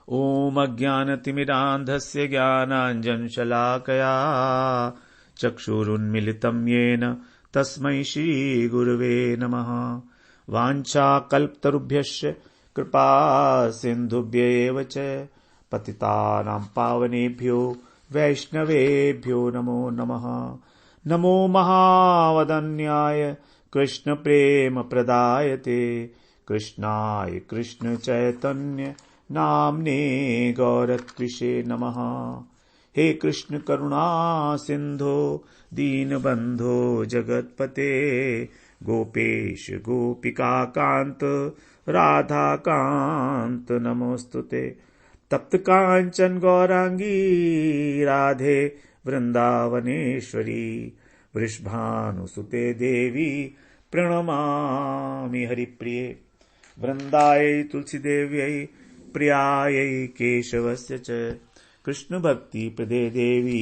ओम अज्ञानतिमिरान्धस्य ज्ञानाञ्जनशलाकया चक्षुरुन्मिलितं येन तस्मै श्रीगुरवे नमः। वाञ्छाकल्पतरुभ्यश्च कृपा सिन्धुभ्यैव च पतितानां पावनेभ्यो वैष्णवेभ्यो नमो नमः। नमो महावदन्याय कृष्ण प्रेम प्रदायते कृष्णाय कृष्ण चैतन्य नाम्ने गौरत्विषे नमः। हे कृष्ण करुणा सिंधो दीनबंधो जगतपते गोपेश गोपिका कांत राधा कांत नमोस्तुते। तप्त कांचन गौरांगी राधे वृंदावनेश्वरी वृषभानुसुते देवी प्रणमामि हरिप्रिये। वृंदायै तुलसीदेव्यै प्रियायै केशवस्य च कृष्ण भक्ति प्रदे देवी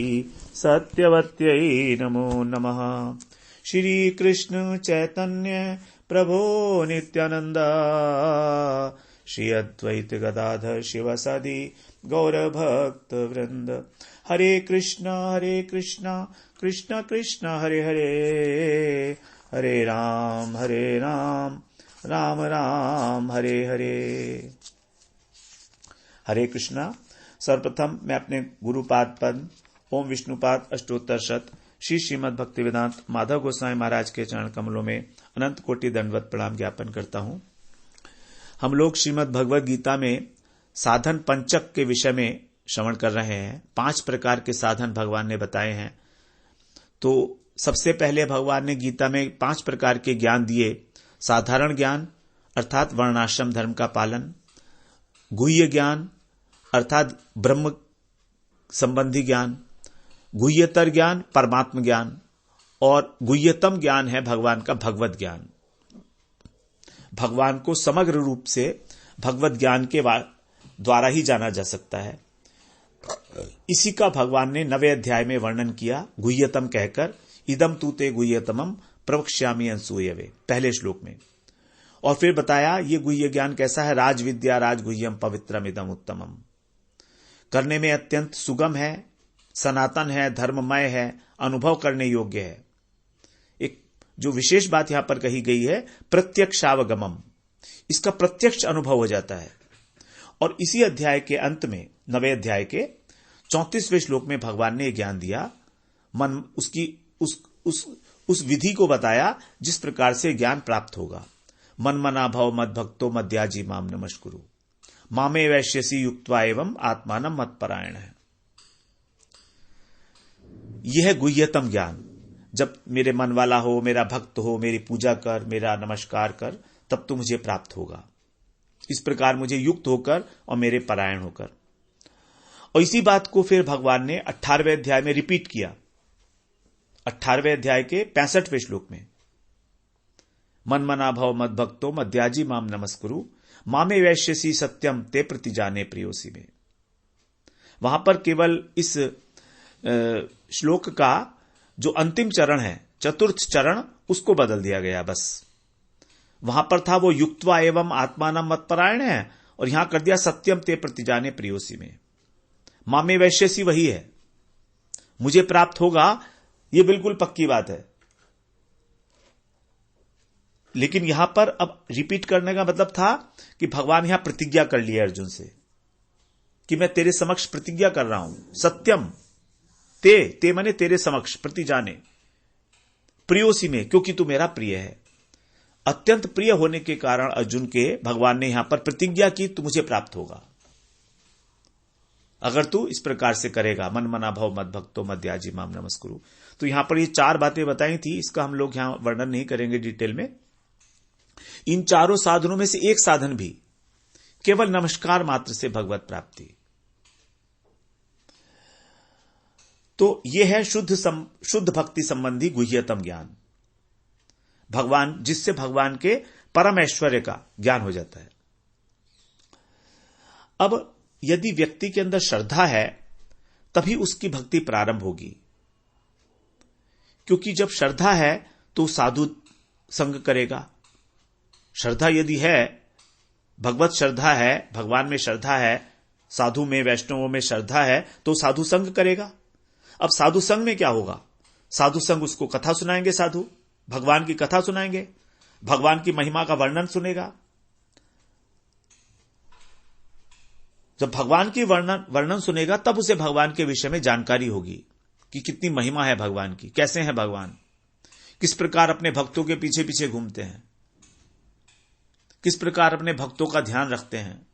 सत्यवत्यै नमो नमः। श्री कृष्ण चैतन्य प्रभो नित्यानंद श्री अद्वैत गदाधर शिवसदि गौर भक्त वृंद। हरे कृष्णा कृष्ण कृष्ण हरे हरे हरे राम राम राम हरे हरे। हरे कृष्णा। सर्वप्रथम मैं अपने गुरुपाद पद ओम विष्णुपाद अष्टोत्तर शत श्री श्रीमद् भक्तिवेदांत माधव गोस्वामी महाराज के चरण कमलों में अनंत कोटि दंडवत प्रणाम ज्ञापन करता हूं। हम लोग श्रीमद् भगवद गीता में साधन पंचक के विषय में श्रवण कर रहे हैं। 5 प्रकार के साधन भगवान ने बताए हैं। तो सबसे पहले भगवान ने गीता में 5 प्रकार के ज्ञान दिए। साधारण ज्ञान अर्थात वर्णाश्रम धर्म का पालन, गुह्य ज्ञान अर्थात ब्रह्म संबंधी ज्ञान, गुह्यतर ज्ञान परमात्म ज्ञान और गुह्यतम ज्ञान है भगवान का भगवत ज्ञान। भगवान को समग्र रूप से भगवत ज्ञान के द्वारा ही जाना जा सकता है। इसी का भगवान ने 9वें अध्याय में वर्णन किया गुह्यतम कहकर, इदम तूते गुह्यतमम प्रवक्ष्यामि अनसूयवे, पहले श्लोक में। और फिर बताया ये गुह्य ज्ञान कैसा है। राज विद्या राज गुह्यम पवित्रम इदम उत्तमम, करने में अत्यंत सुगम है, सनातन है, धर्ममय है, अनुभव करने योग्य है। एक जो विशेष बात यहां पर कही गई है प्रत्यक्षावगमम, इसका प्रत्यक्ष अनुभव हो जाता है। और इसी अध्याय के अंत में 9वें अध्याय के 34वें श्लोक में भगवान ने ज्ञान दिया, मन उसकी उस विधि को बताया जिस प्रकार से ज्ञान प्राप्त होगा। मन मना भव मद भक्तो मद्याजी माम नमस्कुरु मामे वैश्यसी युक्त्वा एवं आत्मानम मत्परायण है। यह है गुह्यतम ज्ञान। जब मेरे मन वाला हो, मेरा भक्त हो, मेरी पूजा कर, मेरा नमस्कार कर, तब तो मुझे प्राप्त होगा। इस प्रकार मुझे युक्त होकर और मेरे परायण होकर। और इसी बात को फिर भगवान ने 18वें अध्याय में रिपीट किया। 18वें अध्याय के 65वें श्लोक में मन मना भव मद भक्तो मद्याजी माम नमस्कुरु मामे वैश्यसी सत्यम ते प्रति जाने प्रियोसी में। वहां पर केवल इस श्लोक का जो अंतिम चरण है, चतुर्थ चरण, उसको बदल दिया गया बस। वहां पर था वो युक्त्वा एवं आत्मानम मत्परायण है, और यहां कर दिया सत्यम ते प्रति जाने प्रियोसी में। मामे वैश्यसी वही है, मुझे प्राप्त होगा, ये बिल्कुल पक्की बात है। लेकिन यहां पर अब रिपीट करने का मतलब था कि भगवान यहां प्रतिज्ञा कर लिया अर्जुन से कि मैं तेरे समक्ष प्रतिज्ञा कर रहा हूं, सत्यम ते माने तेरे समक्ष, प्रति जाने प्रियोसी में, क्योंकि तू मेरा प्रिय है। अत्यंत प्रिय होने के कारण अर्जुन के भगवान ने यहां पर प्रतिज्ञा की, तू मुझे प्राप्त होगा अगर तू इस प्रकार से करेगा। मन मना भव मद भक्तो मद्याजी माम नमस्कुरु। तो यहां पर ये 4 बातें बताई थी, इसका हम लोग यहां वर्णन नहीं करेंगे डिटेल में। इन चारों साधनों में से एक साधन भी केवल नमस्कार मात्र से भगवत प्राप्ति। तो यह है शुद्ध भक्ति संबंधी गुह्यतम ज्ञान, भगवान जिससे भगवान के परम ऐश्वर्य का ज्ञान हो जाता है। अब यदि व्यक्ति के अंदर श्रद्धा है तभी उसकी भक्ति प्रारंभ होगी, क्योंकि जब श्रद्धा है तो साधु संग करेगा। श्रद्धा यदि है, भगवत श्रद्धा है, भगवान में श्रद्धा है, साधु में, वैष्णवों में श्रद्धा है तो साधु संग करेगा। अब साधु संग में क्या होगा? साधु संग उसको कथा सुनाएंगे, साधु भगवान की कथा सुनाएंगे, भगवान की महिमा का वर्णन सुनेगा। जब भगवान की वर्णन सुनेगा तब उसे भगवान के विषय में जानकारी होगी कि कितनी महिमा है भगवान की, कैसे हैं भगवान, किस प्रकार अपने भक्तों के पीछे पीछे घूमते हैं, किस प्रकार अपने भक्तों का ध्यान रखते हैं।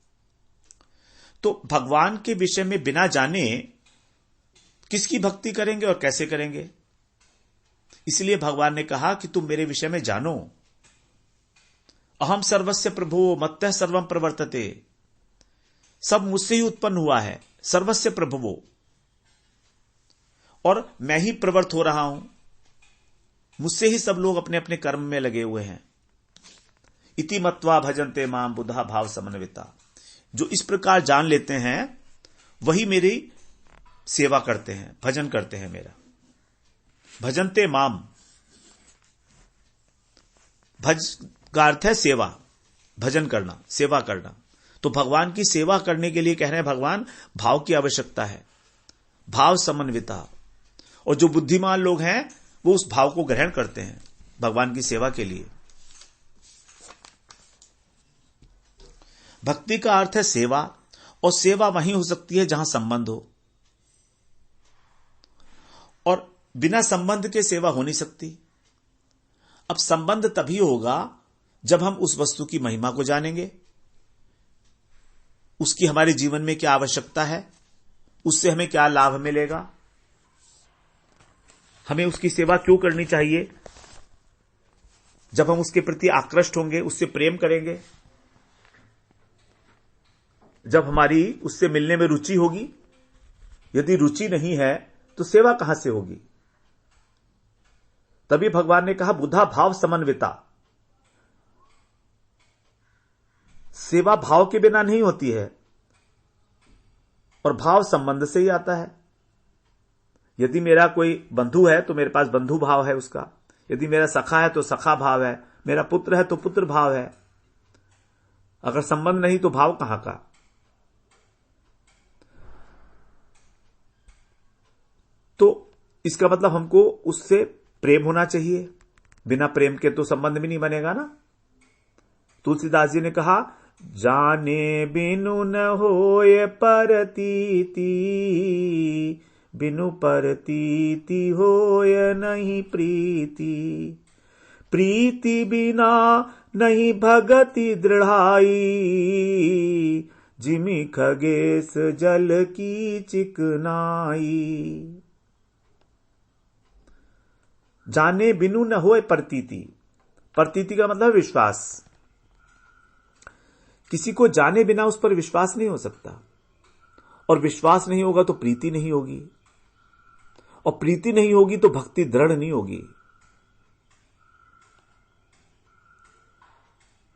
तो भगवान के विषय में बिना जाने किसकी भक्ति करेंगे और कैसे करेंगे? इसलिए भगवान ने कहा कि तुम मेरे विषय में जानो। अहम सर्वस्य प्रभुवो मत्तः सर्वम प्रवर्तते, सब मुझसे ही उत्पन्न हुआ है, सर्वस्य प्रभुवो, और मैं ही प्रवर्त हो रहा हूं, मुझसे ही सब लोग अपने अपने कर्म में लगे हुए हैं। इति मत्वा भजन्ते माम बुधा भाव समन्विता, जो इस प्रकार जान लेते हैं वही मेरी सेवा करते हैं, भजन करते हैं मेरा। भजन्ते माम, भज का अर्थ है सेवा, भजन करना, सेवा करना। तो भगवान की सेवा करने के लिए कह रहे हैं भगवान भाव की आवश्यकता है, भाव समन्विता। और जो बुद्धिमान लोग हैं वो उस भाव को ग्रहण करते हैं भगवान की सेवा के लिए। भक्ति का अर्थ है सेवा, और सेवा वहीं हो सकती है जहां संबंध हो, और बिना संबंध के सेवा हो नहीं सकती। अब संबंध तभी होगा जब हम उस वस्तु की महिमा को जानेंगे, उसकी हमारे जीवन में क्या आवश्यकता है, उससे हमें क्या लाभ मिलेगा, हमें उसकी सेवा क्यों करनी चाहिए। जब हम उसके प्रति आकृष्ट होंगे, उससे प्रेम करेंगे, जब हमारी उससे मिलने में रुचि होगी। यदि रुचि नहीं है तो सेवा कहां से होगी? तभी भगवान ने कहा बुधा भाव समन्विता। सेवा भाव के बिना नहीं होती है, और भाव संबंध से ही आता है। यदि मेरा कोई बंधु है तो मेरे पास बंधु भाव है उसका, यदि मेरा सखा है तो सखा भाव है, मेरा पुत्र है तो पुत्र भाव है। अगर संबंध नहीं तो भाव कहां का? तो इसका मतलब हमको उससे प्रेम होना चाहिए, बिना प्रेम के तो संबंध भी नहीं बनेगा ना। तुलसीदास जी ने कहा जाने बिनु न होए परतीति, बिनु परतीति होय नहीं प्रीति, प्रीति बिना नहीं भगति दृढ़ाई, जिमि खगेश जल की चिकनाई। जाने बिनु न होए प्रतीति, प्रतीति का मतलब विश्वास। किसी को जाने बिना उस पर विश्वास नहीं हो सकता, और विश्वास नहीं होगा तो प्रीति नहीं होगी, और प्रीति नहीं होगी तो भक्ति दृढ़ नहीं होगी।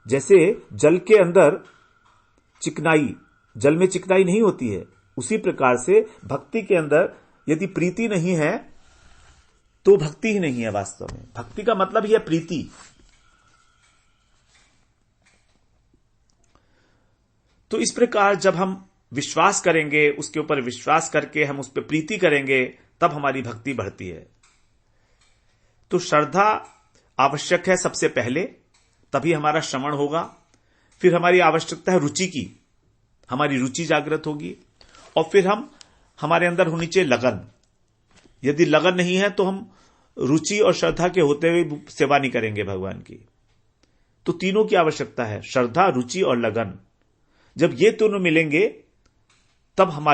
जैसे जल के अंदर चिकनाई, जल में चिकनाई नहीं होती है, उसी प्रकार से भक्ति के अंदर यदि प्रीति नहीं है तो भक्ति ही नहीं है वास्तव में। भक्ति का मतलब ही है प्रीति। तो इस प्रकार जब हम विश्वास करेंगे, उसके ऊपर विश्वास करके हम उस पर प्रीति करेंगे, तब हमारी भक्ति बढ़ती है। तो श्रद्धा आवश्यक है सबसे पहले, तभी हमारा श्रवण होगा। फिर हमारी आवश्यकता है रुचि की, हमारी रुचि जागृत होगी, और फिर हमारे अंदर होनी चाहिए लगन। यदि लगन नहीं है तो हम रुचि और श्रद्धा के होते हुए सेवा नहीं करेंगे भगवान की। तो तीनों की आवश्यकता है, श्रद्धा, रुचि और लगन। जब ये दोनों मिलेंगे तब हम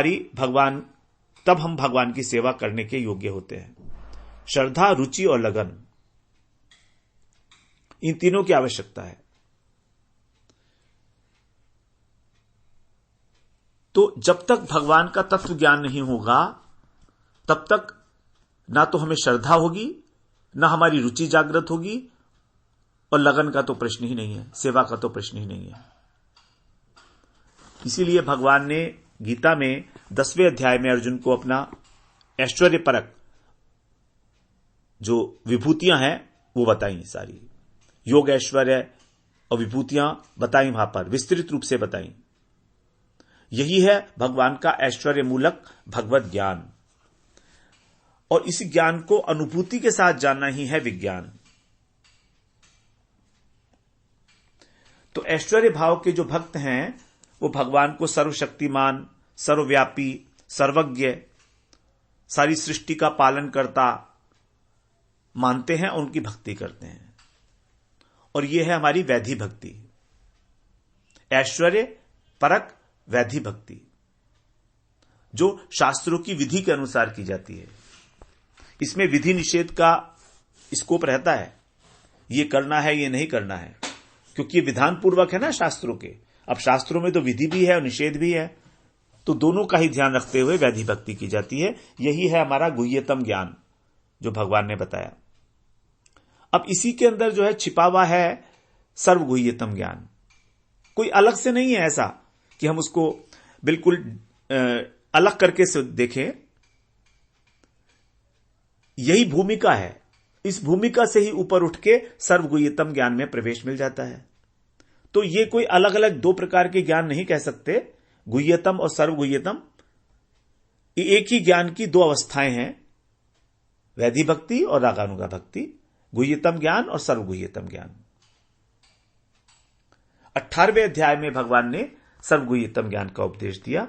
भगवान की सेवा करने के योग्य होते हैं। श्रद्धा, रुचि और लगन, इन तीनों की आवश्यकता है। तो जब तक भगवान का तत्व ज्ञान नहीं होगा तब तक ना तो हमें श्रद्धा होगी, ना हमारी रुचि जागृत होगी, और लगन का तो प्रश्न ही नहीं है, सेवा का तो प्रश्न ही नहीं है। इसीलिए भगवान ने गीता में 10वें अध्याय में अर्जुन को अपना ऐश्वर्य परक जो विभूतियां हैं वो बताई, सारी योग ऐश्वर्य और विभूतियां बताई, वहां पर विस्तृत रूप से बताई। यही है भगवान का ऐश्वर्य मूलक भगवत ज्ञान, और इस ज्ञान को अनुभूति के साथ जानना ही है विज्ञान। तो ऐश्वर्य भाव के जो भक्त हैं वो भगवान को सर्वशक्तिमान, सर्वव्यापी, सर्वज्ञ, सारी सृष्टि का पालन करता मानते हैं और उनकी भक्ति करते हैं। और यह है हमारी वैधि भक्ति, ऐश्वर्य परक वैधि भक्ति, जो शास्त्रों की विधि के अनुसार की जाती है। इसमें विधि निषेध का स्कोप रहता है, ये करना है ये नहीं करना है, क्योंकि ये विधान पूर्वक है ना शास्त्रों के। अब शास्त्रों में तो विधि भी है और निषेध भी है, तो दोनों का ही ध्यान रखते हुए वैधि भक्ति की जाती है। यही है हमारा गुह्यतम ज्ञान जो भगवान ने बताया। अब इसी के अंदर जो है छिपा हुआ है सर्वगुह्यतम ज्ञान, कोई अलग से नहीं है ऐसा कि हम उसको बिल्कुल अलग करके से देखें। यही भूमिका है, इस भूमिका से ही ऊपर उठ के सर्वगुह्यतम ज्ञान में प्रवेश मिल जाता है। तो ये कोई अलग अलग दो प्रकार के ज्ञान नहीं कह सकते, गुह्यतम और सर्वगुह्यतम एक ही ज्ञान की दो अवस्थाएं हैं, वैधि भक्ति और रागानुगा भक्ति, गुह्यतम ज्ञान और सर्वगुह्यतम ज्ञान। 18वें अध्याय में भगवान ने सर्वगुह्यतम ज्ञान का उपदेश दिया।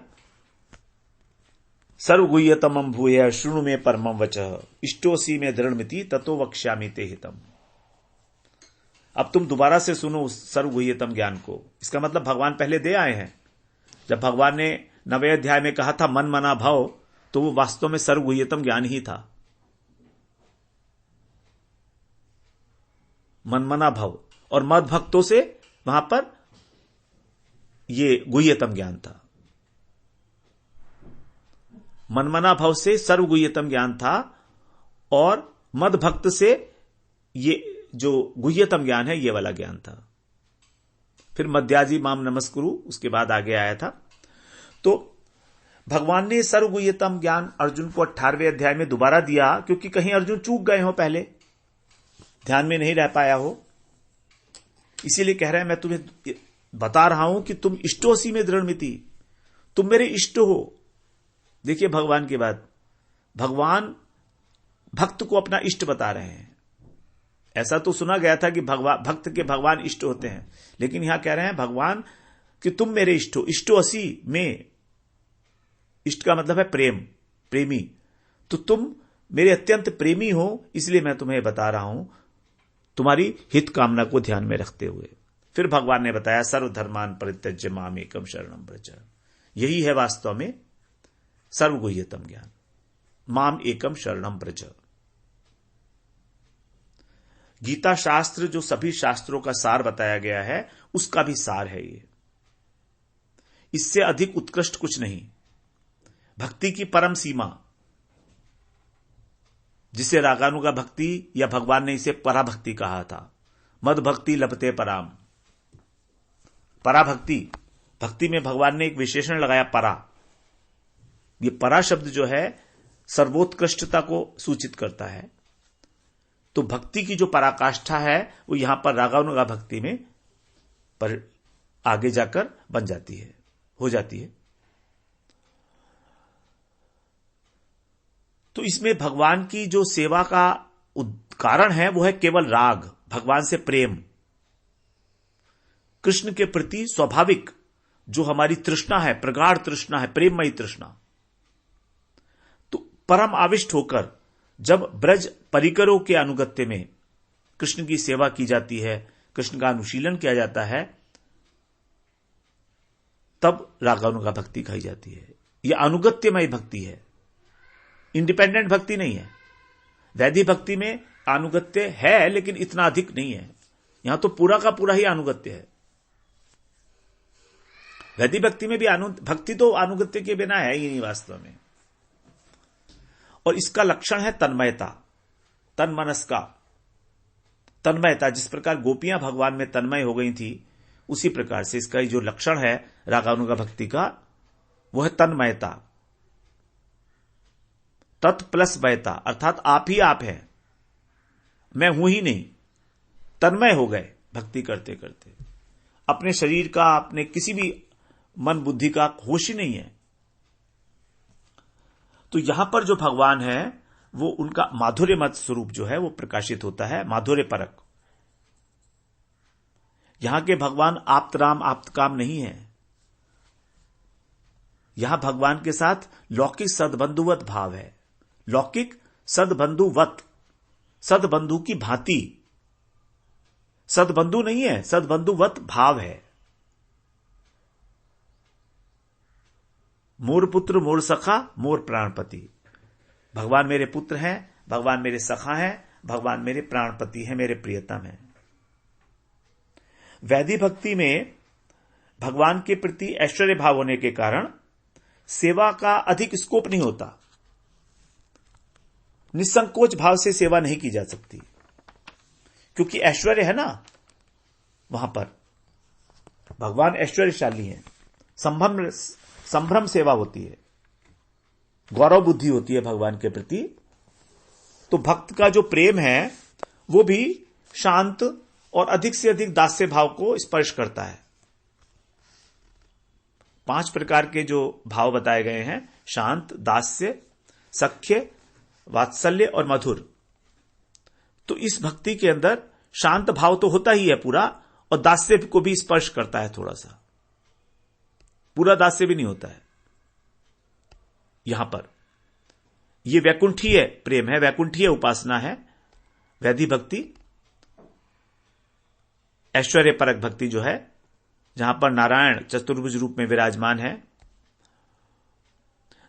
सर्वगुह्यतमं भूय शृणु में परमं वचः इष्टोसी में दृढ़मिति ततो वक्ष्यामि ते हितम्। अब तुम दोबारा से सुनो उस सर्वगुह्यतम ज्ञान को। इसका मतलब भगवान पहले दे आए हैं। जब भगवान ने 9वें अध्याय में कहा था मन मना भाव, तो वो वास्तव में सर्वगुह्यतम ज्ञान ही था। मन मना भाव, और मद भक्तों से वहां पर ये गुह्यतम ज्ञान था। मनमना भाव से सर्वगुह्यतम ज्ञान था, और मद भक्त से ये जो गुह्यतम ज्ञान है ये वाला ज्ञान था। फिर मध्याजी माम नमस्कुरु उसके बाद आगे आया था। तो भगवान ने सर्वगुह्यतम ज्ञान अर्जुन को 18वें अध्याय में दोबारा दिया, क्योंकि कहीं अर्जुन चूक गए हो, पहले ध्यान में नहीं रह पाया हो, इसीलिए कह रहे हैं मैं तुम्हें बता रहा हूं कि तुम इष्टोसी में दृढ़मिति, तुम मेरे इष्ट हो। देखिए भगवान की बात, भगवान भक्त को अपना इष्ट बता रहे हैं। ऐसा तो सुना गया था कि भक्त के भगवान इष्ट होते हैं, लेकिन यहां कह रहे हैं भगवान कि तुम मेरे इष्ट हो। इष्टोसी में, इष्ट का मतलब है प्रेम, प्रेमी, तो तुम मेरे अत्यंत प्रेमी हो, इसलिए मैं तुम्हें बता रहा हूं तुम्हारी हित कामना को ध्यान में रखते हुए। फिर भगवान ने बताया सर्वधर्मान परित्यज्य माम एकम शरणम व्रज। यही है वास्तव में सर्वगुह्यतम ज्ञान, माम एकम शरणम व्रज। गीता शास्त्र जो सभी शास्त्रों का सार बताया गया है, उसका भी सार है ये। इससे अधिक उत्कृष्ट कुछ नहीं। भक्ति की परम सीमा, जिसे रागानुगा भक्ति या भगवान ने इसे पराभक्ति कहा था। मद भक्ति लभते पराम, पराभक्ति, भक्ति में भगवान ने एक विशेषण लगाया परा। ये परा शब्द जो है सर्वोत्कृष्टता को सूचित करता है। तो भक्ति की जो पराकाष्ठा है वो यहां पर रागानुगा भक्ति में पर आगे जाकर बन जाती है, हो जाती है। तो इसमें भगवान की जो सेवा का कारण है वो है केवल राग, भगवान से प्रेम, कृष्ण के प्रति स्वाभाविक जो हमारी तृष्णा है, प्रगाढ़ तृष्णा है, प्रेममयी तृष्णा। तो परम आविष्ट होकर जब ब्रज परिकरों के अनुगत्य में कृष्ण की सेवा की जाती है, कृष्ण का अनुशीलन किया जाता है, तब रागानुगा भक्ति कही जाती है। यह अनुगत्यमय भक्ति है, इंडिपेंडेंट भक्ति नहीं है। वैधि भक्ति में अनुगत्य है लेकिन इतना अधिक नहीं है, यहां तो पूरा का पूरा ही अनुगत्य है। वैधि भक्ति में भी भक्ति तो अनुगत्य के बिना है ही नहीं वास्तव में। और इसका लक्षण है तन्मयता, तन्मनस्का, तन्मयता। जिस प्रकार गोपियां भगवान में तन्मय हो गई थी, उसी प्रकार से इसका जो लक्षण है रागानुगा भक्ति का, वो है तन्मयता, तत् प्लस मयता, अर्थात आप ही आप हैं, मैं हूं ही नहीं। तन्मय हो गए भक्ति करते करते, अपने शरीर का, अपने किसी भी मन बुद्धि का होश ही नहीं है। तो यहां पर जो भगवान है वो उनका माधुर्य मत स्वरूप जो है वो प्रकाशित होता है, माधुर्य परक। यहां के भगवान आप्तराम आप्तकाम नहीं है। यहां भगवान के साथ लौकिक सदबंधुवत भाव है, लौकिक सदबंधुवत, सदबंधु की भांति। सदबंधु नहीं है, सदबंधुवत भाव है। मोर पुत्र मोर सखा मोर प्राणपति। भगवान मेरे पुत्र हैं, भगवान मेरे सखा हैं, भगवान मेरे प्राणपति हैं, मेरे प्रियतम हैं। वैधि भक्ति में भगवान के प्रति ऐश्वर्य भाव होने के कारण सेवा का अधिक स्कोप नहीं होता। निसंकोच भाव से सेवा नहीं की जा सकती, क्योंकि ऐश्वर्य है ना, वहां पर भगवान ऐश्वर्यशाली हैं। संभ्रम सेवा होती है, गौरव बुद्धि होती है भगवान के प्रति। तो भक्त का जो प्रेम है वो भी शांत और अधिक से अधिक दास्य भाव को स्पर्श करता है। 5 प्रकार के जो भाव बताए गए हैं, शांत, दास्य, सख्य, वात्सल्य और मधुर। तो इस भक्ति के अंदर शांत भाव तो होता ही है पूरा, और दास्य को भी स्पर्श करता है थोड़ा सा, पूरा दास्य भी नहीं होता है। यहां पर यह वैकुंठीय प्रेम है, वैकुंठीय उपासना है। वैधि भक्ति ऐश्वर्य परक भक्ति जो है, जहां पर नारायण चतुर्भुज रूप में विराजमान है।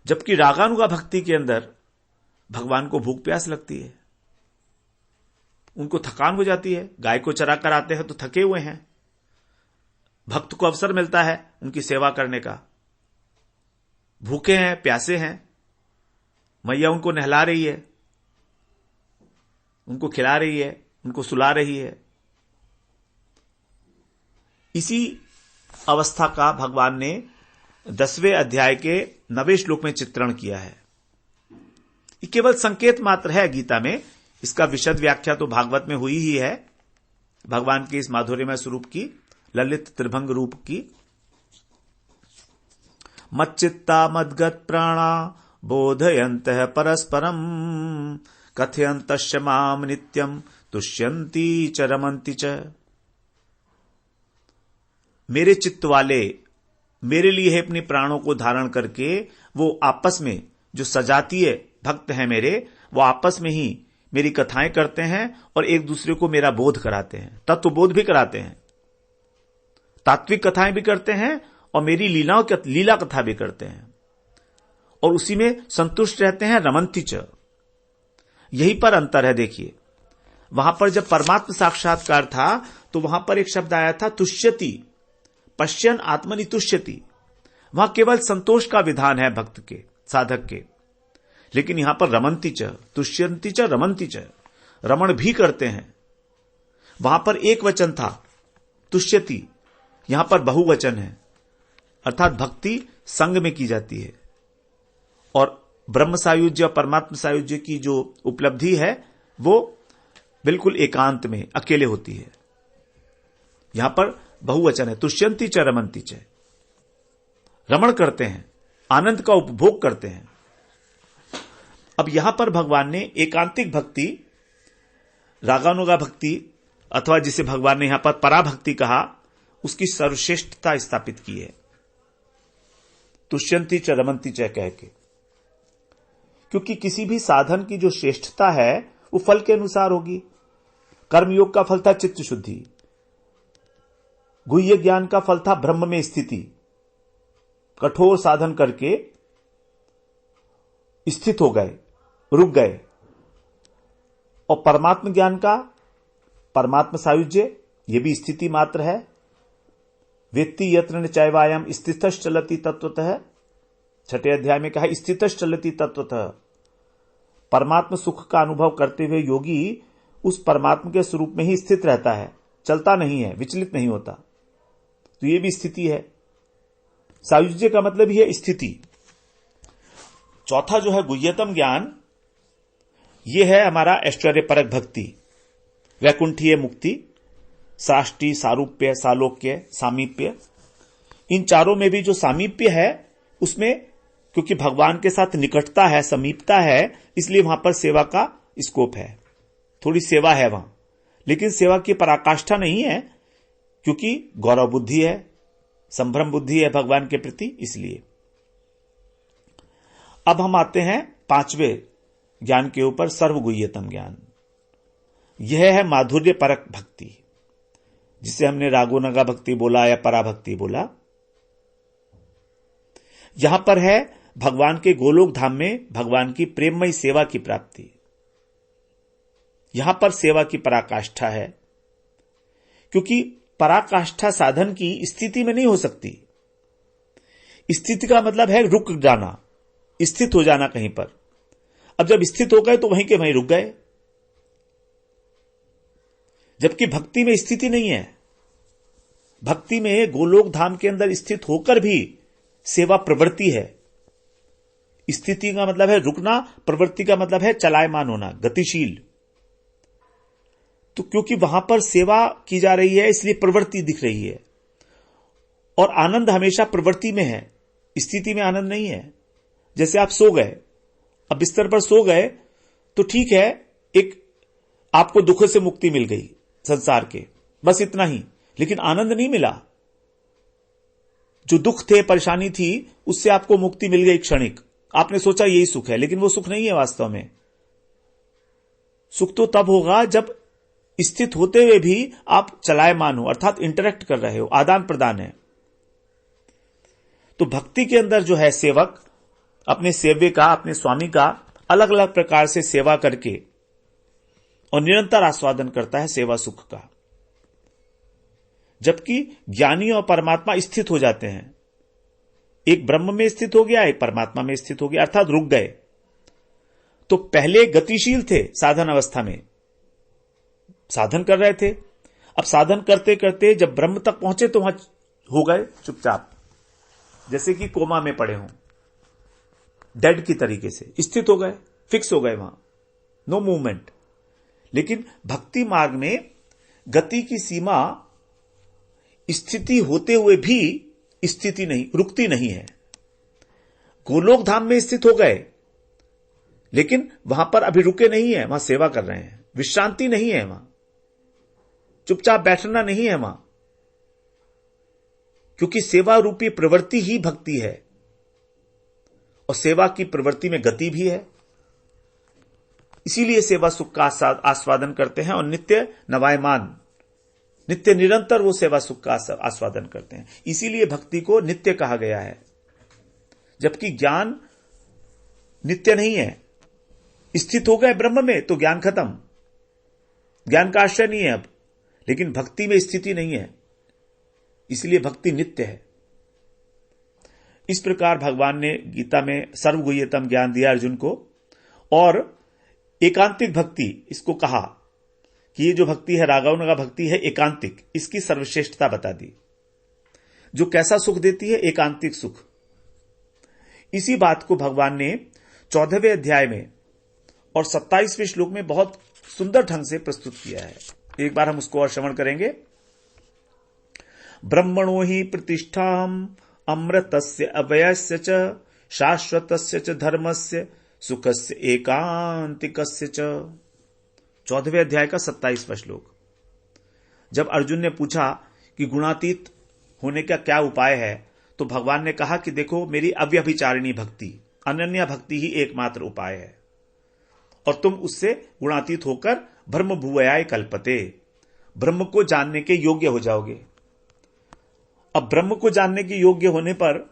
जबकि रागानुगा भक्ति के अंदर भगवान को भूख प्यास लगती है, उनको थकान हो जाती है। गाय को चरा कर आते हैं तो थके हुए हैं, भक्त को अवसर मिलता है उनकी सेवा करने का। भूखे हैं, प्यासे हैं, मैया उनको नहला रही है, उनको खिला रही है, उनको सुला रही है। इसी अवस्था का भगवान ने 10वें अध्याय के 9वें श्लोक में चित्रण किया है। ये केवल संकेत मात्र है गीता में, इसका विशद व्याख्या तो भागवत में हुई ही है, भगवान के इस माधुर्यमय स्वरूप की, ललित त्रिभंग रूप की। मच्चित्ता मद्गत प्राणा बोधयन्तः परस्परम कथयन्तश्च माम नित्यम तुष्यन्ति च रमन्ति च। मेरे चित्त वाले मेरे लिए है अपने प्राणों को धारण करके वो आपस में, जो सजातीय भक्त हैं मेरे, वो आपस में ही मेरी कथाएं करते हैं और एक दूसरे को मेरा बोध कराते हैं, तत्व बोध भी कराते हैं, तात्विक कथाएं भी करते हैं और मेरी लीला कथा भी करते हैं, और उसी में संतुष्ट रहते हैं। रमन्ति च, यही पर अंतर है। देखिए, वहां पर जब परमात्म साक्षात्कार था तो वहां पर एक शब्द आया था तुष्यति, पश्यन आत्मनि तुष्यति। वहां केवल संतोष का विधान है भक्त के, साधक के। लेकिन यहां पर रमन्ति च, तुष्यन्ति च रमन्ति च, रमण भी करते हैं। वहां पर एक वचन था तुष्यति, यहां पर बहुवचन है, अर्थात भक्ति संग में की जाती है। और ब्रह्म सायुज्य और परमात्म सायुज्य की जो उपलब्धि है वो बिल्कुल एकांत में, अकेले होती है। यहां पर बहुवचन है, तुष्यन्ति च रमन्ति च, रमण करते हैं, आनंद का उपभोग करते हैं। अब यहां पर भगवान ने एकांतिक भक्ति, रागानुगा भक्ति, अथवा जिसे भगवान ने यहां पर पराभक्ति कहा, उसकी सर्वश्रेष्ठता स्थापित की है, तुष्यन्ति च रमन्ति च कह के। क्योंकि किसी भी साधन की जो श्रेष्ठता है वो फल के अनुसार होगी। कर्मयोग का फल था चित्त शुद्धि, गुह्य ज्ञान का फल था ब्रह्म में स्थिति, कठोर साधन करके स्थित हो गए, रुक गए। और परमात्म ज्ञान का, परमात्म सायुज्य, यह भी स्थिति मात्र है। वेत्ति यत्र न चैवायम स्थितश्च चलति तत्वतः, 6 अध्याय में कहा स्थितश्च चलति तत्वतः। परमात्म सुख का अनुभव करते हुए योगी उस परमात्म के स्वरूप में ही स्थित रहता है, चलता नहीं है, विचलित नहीं होता। तो यह भी स्थिति है। सायुज्य का मतलब ही है स्थिति। चौथा जो है गुह्यतम ज्ञान, यह है हमारा ऐश्वर्य परक भक्ति, वैकुंठीय मुक्ति, साष्टी, सारूप्य, सालोक्य, सामीप्य। इन चारों में भी जो सामीप्य है उसमें, क्योंकि भगवान के साथ निकटता है, समीपता है, इसलिए वहां पर सेवा का स्कोप है, थोड़ी सेवा है वहां, लेकिन सेवा की पराकाष्ठा नहीं है, क्योंकि गौरव बुद्धि है, संभ्रम बुद्धि है भगवान के प्रति। इसलिए अब हम आते हैं पांचवें ज्ञान के ऊपर, सर्वगुह्यतम ज्ञान। यह है माधुर्य परक भक्ति, जिसे हमने रागोनगा भक्ति बोला या पराभक्ति बोला। यहां पर है भगवान के गोलोक धाम में भगवान की प्रेममयी सेवा की प्राप्ति। यहां पर सेवा की पराकाष्ठा है, क्योंकि पराकाष्ठा साधन की स्थिति में नहीं हो सकती। स्थिति का मतलब है रुक जाना, स्थित हो जाना कहीं पर। अब जब स्थित हो गए तो वहीं के वहीं रुक गए, जबकि भक्ति में स्थिति नहीं है। भक्ति में गोलोक धाम के अंदर स्थित होकर भी सेवा प्रवृत्ति है। स्थिति का मतलब है रुकना, प्रवृत्ति का मतलब है चलायमान होना, गतिशील। तो क्योंकि वहां पर सेवा की जा रही है इसलिए प्रवृत्ति दिख रही है, और आनंद हमेशा प्रवृत्ति में है, स्थिति में आनंद नहीं है। जैसे आप सो गए, अब बिस्तर पर सो गए तो ठीक है, एक आपको दुख से मुक्ति मिल गई संसार के, बस इतना ही, लेकिन आनंद नहीं मिला। जो दुख थे, परेशानी थी, उससे आपको मुक्ति मिल गई क्षणिक, आपने सोचा यही सुख है, लेकिन वो सुख नहीं है वास्तव में। सुख तो तब होगा जब स्थित होते हुए भी आप चलायमान हो, अर्थात इंटरेक्ट कर रहे हो, आदान प्रदान है। तो भक्ति के अंदर जो है सेवक अपने सेव्य का, अपने स्वामी का अलग अलग प्रकार से सेवा करके और निरंतर आस्वादन करता है सेवा सुख का। जबकि ज्ञानी और परमात्मा स्थित हो जाते हैं, एक ब्रह्म में स्थित हो गया, एक परमात्मा में स्थित हो गया, अर्थात रुक गए। तो पहले गतिशील थे साधन अवस्था में, साधन कर रहे थे, अब साधन करते करते जब ब्रह्म तक पहुंचे तो वहां हो गए चुपचाप, जैसे कि कोमा में पड़े हों, डेड की तरीके से स्थित हो गए, फिक्स हो गए वहां, नो मूवमेंट। लेकिन भक्ति मार्ग में गति की सीमा स्थिति होते हुए भी स्थिति नहीं, रुकती नहीं है। गोलोक धाम में स्थित हो गए, लेकिन वहां पर अभी रुके नहीं है, वहां सेवा कर रहे हैं, विश्रांति नहीं है वहां, चुपचाप बैठना नहीं है वहां, क्योंकि सेवा रूपी प्रवृत्ति ही भक्ति है, और सेवा की प्रवृत्ति में गति भी है। इसीलिए सेवा सुख का आस्वादन करते हैं, और नित्य नवायमान, नित्य निरंतर वो सेवा सुख का आस्वादन करते हैं। इसीलिए भक्ति को नित्य कहा गया है, जबकि ज्ञान नित्य नहीं है। स्थित हो गए ब्रह्म में तो ज्ञान खत्म, ज्ञान का आश्रय नहीं है अब, लेकिन भक्ति में स्थिति नहीं है, इसलिए भक्ति नित्य है। इस प्रकार भगवान ने गीता में सर्वगुह्यतम ज्ञान दिया अर्जुन को, और एकांतिक भक्ति इसको कहा कि ये जो भक्ति है रागानुगा भक्ति है एकांतिक, इसकी सर्वश्रेष्ठता बता दी। जो कैसा सुख देती है? एकांतिक सुख। इसी बात को भगवान ने 14वें अध्याय में और 27वें श्लोक में बहुत सुंदर ढंग से प्रस्तुत किया है। एक बार हम उसको और श्रवण करेंगे। ब्रह्मणो ही प्रतिष्ठाम अमृतस्य अव्ययस्य च शाश्वतस्य च धर्मस्य सुखस्य एकांतिकस्य च। 14वें अध्याय का 27वां श्लोक। जब अर्जुन ने पूछा कि गुणातीत होने का क्या उपाय है, तो भगवान ने कहा कि देखो, मेरी अव्यभिचारिणी भक्ति, अनन्या भक्ति ही एकमात्र उपाय है, और तुम उससे गुणातीत होकर ब्रह्म भुवयाय कल्पते, ब्रह्म को जानने के योग्य हो जाओगे। अब ब्रह्म को जानने के योग्य होने पर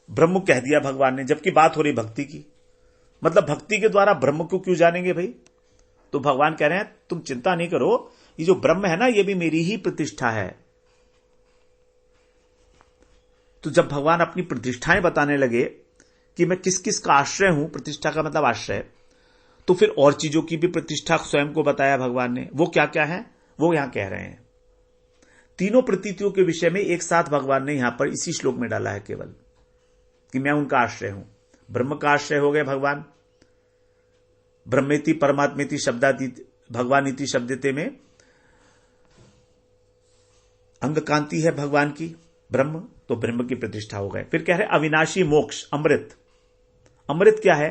ब्रह्म कह दिया भगवान ने, जबकि बात हो रही भक्ति की। मतलब भक्ति के द्वारा ब्रह्म को क्यों जानेंगे भाई? तो भगवान कह रहे हैं तुम चिंता नहीं करो, ये जो ब्रह्म है ना, ये भी मेरी ही प्रतिष्ठा है। तो जब भगवान अपनी प्रतिष्ठाएं बताने लगे कि मैं किस किस का आश्रय हूं, प्रतिष्ठा का मतलब आश्रय, तो फिर और चीजों की भी प्रतिष्ठा स्वयं को बताया भगवान ने। वो क्या क्या है वो यहां कह रहे हैं। तीनों प्रतीतियों के विषय में एक साथ भगवान ने यहां पर इसी श्लोक में डाला है केवल, कि मैं उनका आश्रय हूं। ब्रह्म का आश्रय हो गए भगवान, ब्रह्मेति परमात्मेति शब्दातीत भगवान इति शब्दते में अंग कांति है भगवान की ब्रह्म, तो ब्रह्म की प्रतिष्ठा हो गए। फिर कह रहे अविनाशी मोक्ष, अमृत। अमृत क्या है?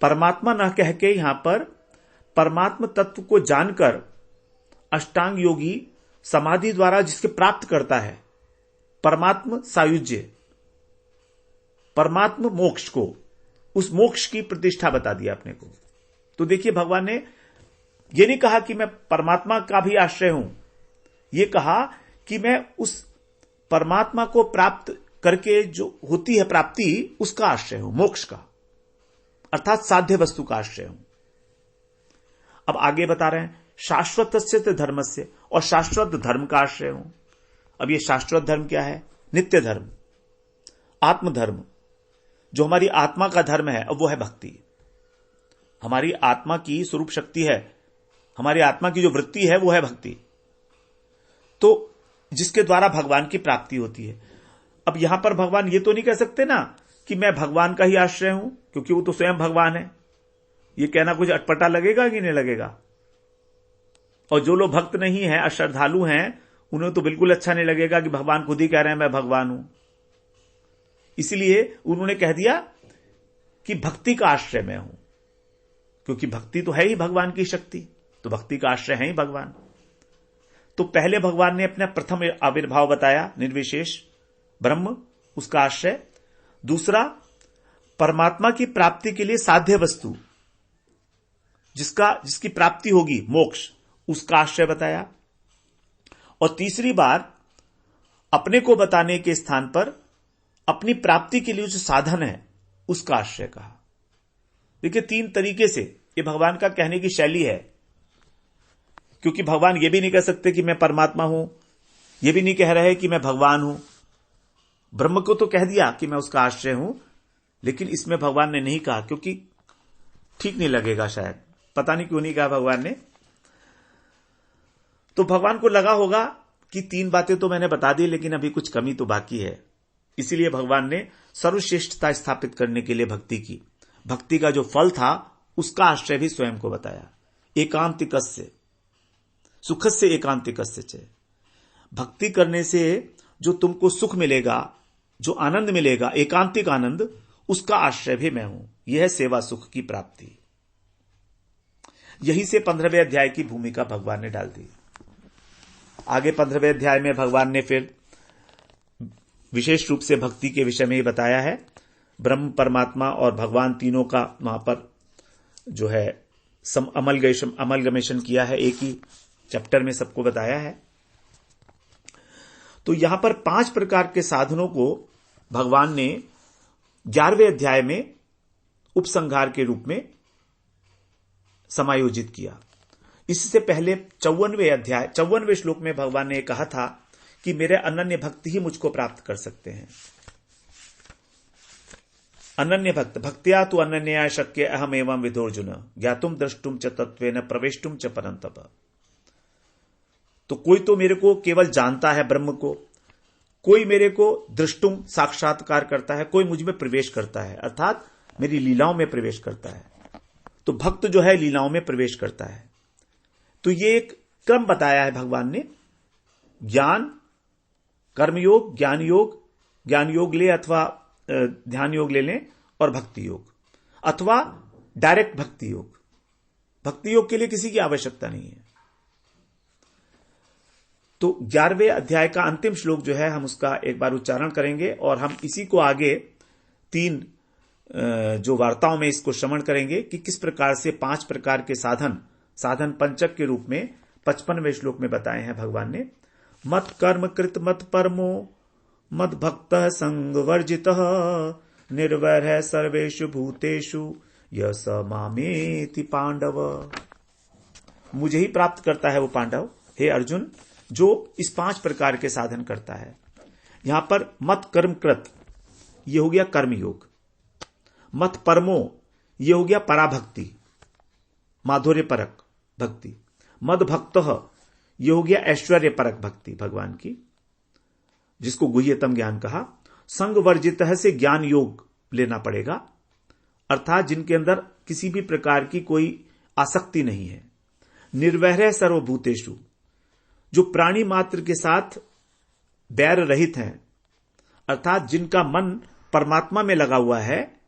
परमात्मा न कह के यहां पर परमात्म तत्व को जानकर अष्टांग योगी समाधि द्वारा जिसके प्राप्त करता है, परमात्म सायुज्य, परमात्म मोक्ष को, उस मोक्ष की प्रतिष्ठा बता दिया अपने को। तो देखिए भगवान ने यह नहीं कहा कि मैं परमात्मा का भी आश्रय हूं, यह कहा कि मैं उस परमात्मा को प्राप्त करके जो होती है प्राप्ति, उसका आश्रय हूं, मोक्ष का, अर्थात साध्य वस्तु का आश्रय हूं। अब आगे बता रहे हैं शाश्वतस्य धर्मस्य, और शाश्वत धर्म का आश्रय हूं। अब ये शाश्वत धर्म क्या है? नित्य धर्म, आत्मधर्म, जो हमारी आत्मा का धर्म है, अब वो है भक्ति। हमारी आत्मा की स्वरूप शक्ति है, हमारी आत्मा की जो वृत्ति है वो है भक्ति, तो जिसके द्वारा भगवान की प्राप्ति होती है। अब यहां पर भगवान ये तो नहीं कह सकते ना कि मैं भगवान का ही आश्रय हूं, क्योंकि वो तो स्वयं भगवान है। ये कहना कुछ अटपटा लगेगा कि नहीं लगेगा? और जो लोग भक्त नहीं है, अश्रद्धालु हैं, उन्हें तो बिल्कुल अच्छा नहीं लगेगा कि भगवान खुद ही कह रहे हैं मैं भगवान हूं। इसलिए उन्होंने कह दिया कि भक्ति का आश्रय मैं हूं, क्योंकि भक्ति तो है ही भगवान की शक्ति, तो भक्ति का आश्रय है ही भगवान। तो पहले भगवान ने अपना प्रथम आविर्भाव बताया, निर्विशेष ब्रह्म, उसका आश्रय। दूसरा, परमात्मा की प्राप्ति के लिए साध्य वस्तु, जिसकी प्राप्ति होगी, मोक्ष, उसका आश्रय बताया। और तीसरी बार अपने को बताने के स्थान पर अपनी प्राप्ति के लिए जो साधन है उसका आश्रय कहा। देखिए, तीन तरीके से ये भगवान का कहने की शैली है, क्योंकि भगवान ये भी नहीं कह सकते कि मैं परमात्मा हूं, ये भी नहीं कह रहे कि मैं भगवान हूं। ब्रह्म को तो कह दिया कि मैं उसका आश्रय हूं, लेकिन इसमें भगवान ने नहीं कहा, क्योंकि ठीक नहीं लगेगा शायद, पता नहीं क्यों नहीं कहा भगवान ने। तो भगवान को लगा होगा कि तीन बातें तो मैंने बता दी, लेकिन अभी कुछ कमी तो बाकी है। इसीलिए भगवान ने सर्वश्रेष्ठता स्थापित करने के लिए भक्ति की, भक्ति का जो फल था उसका आश्रय भी स्वयं को बताया। एकांतिकस्य सुखस्य एकांतिकस्य च, भक्ति करने से जो तुमको सुख मिलेगा, जो आनंद मिलेगा, एकांतिक आनंद, उसका आश्रय भी मैं हूं। यह है सेवा सुख की प्राप्ति। यहीं से 15वें अध्याय की भूमिका भगवान ने डाल दी। आगे 15वें अध्याय में भगवान ने फिर विशेष रूप से भक्ति के विषय में ही बताया है। ब्रह्म, परमात्मा और भगवान तीनों का वहां पर जो है अमलगमेशन किया है, एक ही चैप्टर में सबको बताया है। तो यहां पर 5 प्रकार के साधनों को भगवान ने 11वें अध्याय में उपसंहार के रूप में समायोजित किया। इससे पहले 54वें श्लोक में भगवान ने कहा था कि मेरे अनन्य भक्त ही मुझको प्राप्त कर सकते हैं। अनन्य भक्त, भक्त्या तु अनन्या शक्य अहम एवं विदोर्जुन ज्ञातुम द्रष्टुम च तत्वेन प्रवेष्टुम च परंतप। तो कोई तो मेरे को केवल जानता है ब्रह्म को, कोई मेरे को दृष्टुम साक्षात्कार करता है, कोई मुझ में प्रवेश करता है, अर्थात मेरी लीलाओं में प्रवेश करता है। तो भक्त जो है लीलाओं में प्रवेश करता है। तो ये एक क्रम बताया है भगवान ने, ज्ञान, कर्मयोग, ज्ञान योग ले अथवा ध्यान योग ले लें, और भक्ति योग अथवा डायरेक्ट भक्ति योग। भक्ति योग के लिए किसी की आवश्यकता नहीं है। तो 11वें अध्याय का अंतिम श्लोक जो है, हम उसका एक बार उच्चारण करेंगे और हम इसी को आगे 3 जो वार्ताओं में इसको श्रवण करेंगे कि किस प्रकार से 5 प्रकार के साधन पंचक के रूप में 55वें श्लोक में बताए हैं भगवान ने। मत कर्म कृत मत परमो मद भक्त संग वर्जित निर्वैर सर्वेषु भूतेषु यस मामेति पांडव। मुझे ही प्राप्त करता है वो पांडव, हे अर्जुन, जो इस 5 प्रकार के साधन करता है। यहां पर मत कर्म कृत, ये हो गया कर्मयोग। मत परमो, ये हो गया पराभक्ति, माधुर्य परक भक्ति। मद भक्त, ये हो गया ऐश्वर्य परक भक्ति भगवान की, जिसको गुह्यतम ज्ञान कहा। संग वर्जित से ज्ञान योग लेना पड़ेगा, अर्थात जिनके अंदर किसी भी प्रकार की कोई आसक्ति नहीं है। निर्वैर सर्वभूतेषु, जो प्राणी मात्र के साथ बैर रहित हैं, अर्थात जिनका मन परमात्मा में लगा हुआ है,